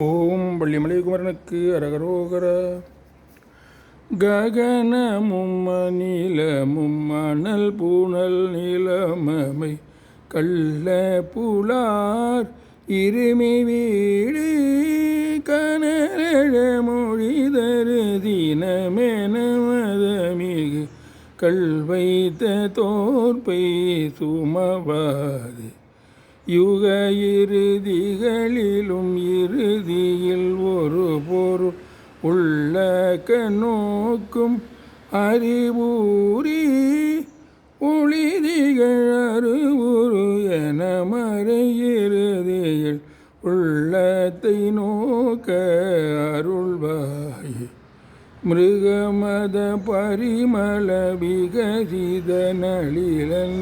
ஓம் வள்ளிமலை குமரனுக்கு அரகரோகர. ககனமும் நீலமும் மணல் பூனல் நிலமமை கள்ள புலார் இருமி வீடு கனழ மொழிதரு தினமெனமதமிகு கல் வைத்த தோற்பை சுமவாது யுக இறுதிகளிலும் இறுதியில் ஒரு பொருள் உள்ள கண்ணோக்கும் அறிவூரி ஒளிதிகள் அருவுரு என மறை இறுதியில் உள்ளத்தை நோக்க அருள்வாயே. மிருகமத பரிமள விகசித நளிலன்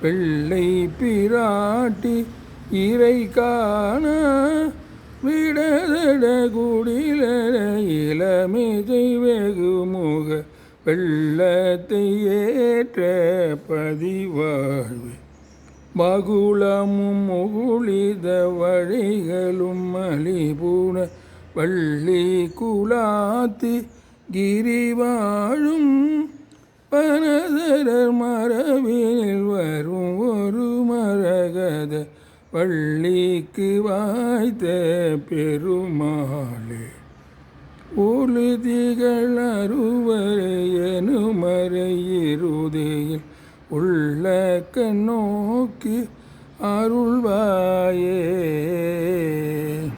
வெள்ளை பிராட்டி இறை காண விடதட குடில இளமிசை வெகுமுக வெள்ளத்தை ஏற்ற பதிவாழ்வு மகுளமும் முகுளித வழிகளும் மலிபூன வள்ளி குலாத்து கிரிவாழும் பனதரர் மரபினில் வரும் ஒரு மரகத வள்ளிக்கு வாய்த்த பெருமாளே. ஒழுதிகள் அறுவரை எனுமறை இறுதியில் உள்ள கண்ணோக்கி அருள்வாயே.